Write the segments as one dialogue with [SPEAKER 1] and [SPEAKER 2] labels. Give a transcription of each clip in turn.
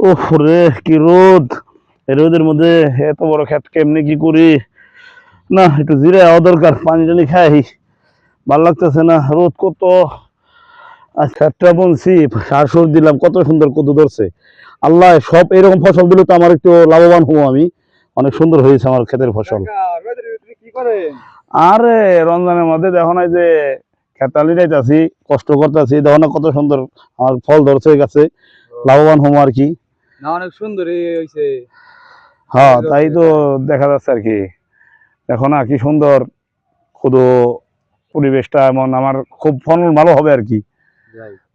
[SPEAKER 1] ওহ রে কি রোদ! এই রোদের মধ্যে এত বড় ক্ষেত কেমনি কি করি? না একটু জিরে হওয়া দরকার, পানি টানি খাই, ভাল লাগতেছে না, রোদ কত। আজ ক্ষেতটা বুনছি, সার সুর দিলাম, কত সুন্দর কদু ধরছে। আল্লাহ সব এরকম ফসল দিলে তো আমার একটু লাভবান হবো আমি। অনেক সুন্দর হয়েছে আমার ক্ষেতের ফসল। আরে রমজানের মধ্যে দেখো না যে খেতালি যাইতাছি, কষ্ট করতেছি, দেখো না কত সুন্দর আমার ফল ধরছে গাছে, লাভবান হবো আর কি।
[SPEAKER 2] না অনেক সুন্দর হইছে।
[SPEAKER 1] হ্যাঁ তাই তো দেখা যাচ্ছে আর কি। দেখো না কি সুন্দর শুধু পরিবেশটা, এমন আমার খুব ফলন ভালো হবে আর কি,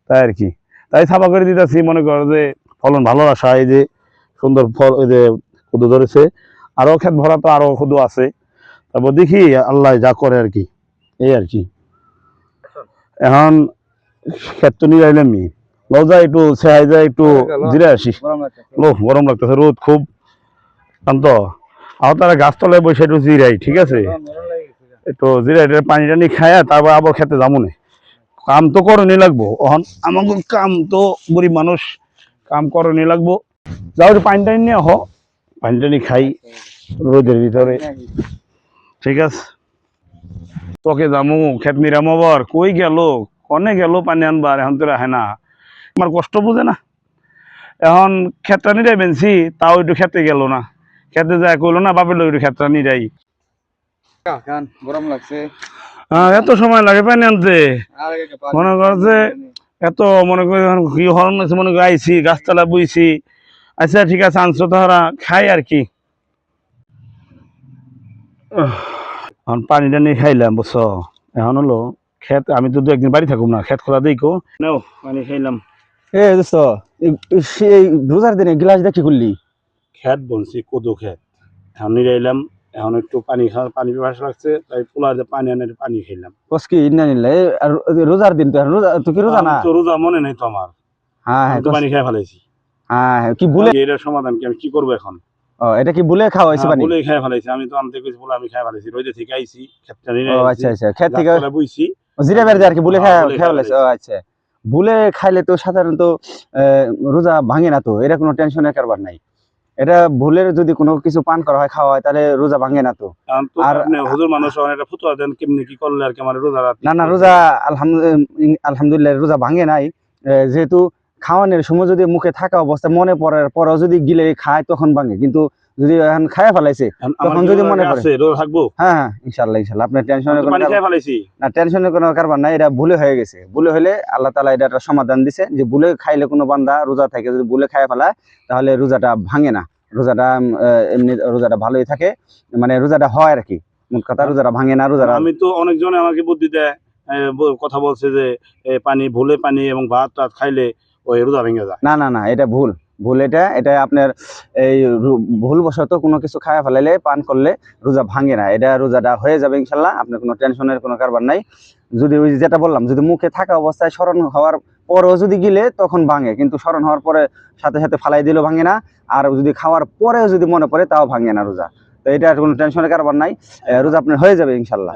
[SPEAKER 1] তাই আর কি। তাই সাফা করে দিতেছি, মনে করো যে ফলন ভালো আসা, এই যে সুন্দর ফল, এই যে কুদু ধরেছে, আরো ক্ষেত ভরা তো আরো কুদু আছে, তারপর দেখি আল্লাহ যা করে আর কি, এই আর কি। এখন ক্ষেত তো নিয়ে আইলাম লজা একটু সেহাই যায়, একটু জিরে আসি। গরম লাগতেছে, রোদ খুব শান্ত। আর তারা গাছতলায় বসে একটু জিরাই, ঠিক আছে, একটু জিরাই পানি টানি খায়া তারপর আবার খেতে যাবো না। কাম তো করণই লাগবো, এখন আমাকে কাম তো গরিব মানুষ, কাম করণই লাগবো। যাও একটু পানি টানি নিয়ে পানি টানি খাই রোদের ভিতরে, ঠিক আছে। তোকে যামু খেত নিরাম আবার কই গেল, কনে গেল পানি আনবার, এখন তো রাখে না, আমার কষ্ট বুঝে না। এখন ক্ষেতটা নিরাই বেনছি, তাও একটু খেতে গেল না, খেতে যায় কইলো না বাপের লোক একটু ক্ষেতটা নিরাই।
[SPEAKER 2] গরম লাগছে,
[SPEAKER 1] এত সময় লাগে পানি আনতে, মনে কর যে এত মনে করি কি হরণ আছে, মনে করি আইছি গাছতলা বুইছি। আচ্ছা ঠিক আছে, আনছো তাহারা খাই আর কি। এখন পানি টানি খাইলাম বুঝছো, এখন হলো ক্ষেত, আমি তো দু একদিন বাড়ি থাকুম না, ক্ষেত খোলা দিই কো নাও পানি খাইলাম।
[SPEAKER 3] এ দোস্ত, সেই রোজার দিনে গ্লাস দেখি করলি?
[SPEAKER 1] ক্ষেত বলছি কদু ক্ষেত, এখন নিরাইলাম, এখন একটু পানি খাওয়া, পানি পিপাসা লাগছে, তাই পোলা যে পানি আনে পানি খাইলাম।
[SPEAKER 3] কসকি ইন্না নিলে আর রোজার দিন তো রোজা, তুই কি রোজা না?
[SPEAKER 1] তো রোজা মনে নাই তো আমার,
[SPEAKER 3] হ্যাঁ হ্যাঁ
[SPEAKER 1] তো পানি খাই ফেলাইছি।
[SPEAKER 3] হ্যাঁ কি বলে,
[SPEAKER 1] এটার সমাধান কি, আমি কি করবো এখন?
[SPEAKER 3] ও এটা কি বলে খাওয়া হয়েছে পানি?
[SPEAKER 1] বলে খাই ফেলাইছি, আমি তো আনতে কইছি বলে আমি খাই ফেলাইছি, রোদে থেকে আইছি, ক্ষেতটা নিয়ে
[SPEAKER 3] ও
[SPEAKER 1] আইছি,
[SPEAKER 3] আচ্ছা আচ্ছা, খেত থেকে
[SPEAKER 1] বুইছি
[SPEAKER 3] জিরা বের দিয়ে আর কি বলে
[SPEAKER 1] হ্যাঁ, বলে
[SPEAKER 3] খাওয়া ফেলাইছে। ও আচ্ছা, বলে খাইলে তো সাধারণত রোজা ভাঙে না তো, এটা কোনো টেনশনের কারবার নাই। এটা ভুলের যদি কোনো কিছু পান করা হয়, খাওয়া হয়, তাহলে রোজা ভাঙে না তো।
[SPEAKER 1] আর হুজুর মানুষ এটা ফুতুয়া দেন কেমনি কি করলে আর কি আমার রোজা রাত?
[SPEAKER 3] না না, রোজা আলহামদুলিল্লাহ রোজা ভাঙে নাই। যেহেতু খাওয়ানোর সময় যদি মুখে থাকা অবস্থা মনে পড়ার পরও যদি গিলে খায় তখন ভাঙে, কিন্তু যদি এখন খায়া ফেলাইছে তখন যদি মনে পড়ে,
[SPEAKER 1] থাকবো।
[SPEAKER 3] হ্যাঁ হ্যাঁ ইনশাল্লাহ ইনশাল্লাহ, আপনার টেনশনের কোনো
[SPEAKER 1] না,
[SPEAKER 3] টেনশনের কোনো কারবার নাই। এটা ভুলে হয়ে গেছে, ভুলে হলে আল্লাহ তাআলা এটা একটা সমাধান দিছে যে ভুলে খাইলে কোনো বান্দা রোজা থাকে, যদি ভুলে খায়া ফেলায় তাহলে রোজাটা ভাঙে না, রোজাটা এমনি রোজাটা ভালোই থাকে, মানে রোজাটা হয় আর কি, মোট কথা রোজাটা ভাঙে না। রোজাটা
[SPEAKER 1] আমি তো অনেকজনে আমাকে বুদ্ধি দেয়, কথা বলছে যে পানি ভুলে পানি এবং ভাত টাত খাইলে ওই রোজা ভেঙে যায়।
[SPEAKER 3] না না না, এটা ভুল, ভুল। এটা এটা আপনার এই ভুলবশত কোনো কিছু খাওয়া ফেলাইলে, পান করলে রোজা ভাঙে না, এটা রোজাটা হয়ে যাবে ইনশাল্লাহ, আপনার কোনো টেনশনের কোনো কারবার নাই। যদি ওই যেটা বললাম, যদি মুখে থাকা অবস্থায় স্মরণ হওয়ার পরেও যদি গিলে তখন ভাঙে, কিন্তু স্মরণ হওয়ার পরে সাথে সাথে ফালাই দিলেও ভাঙে না, আর যদি খাওয়ার পরেও যদি মনে পড়ে তাও ভাঙে না রোজা। তো এটা কোনো টেনশনের কারবার নাই, রোজা আপনার হয়ে যাবে ইনশাল্লাহ।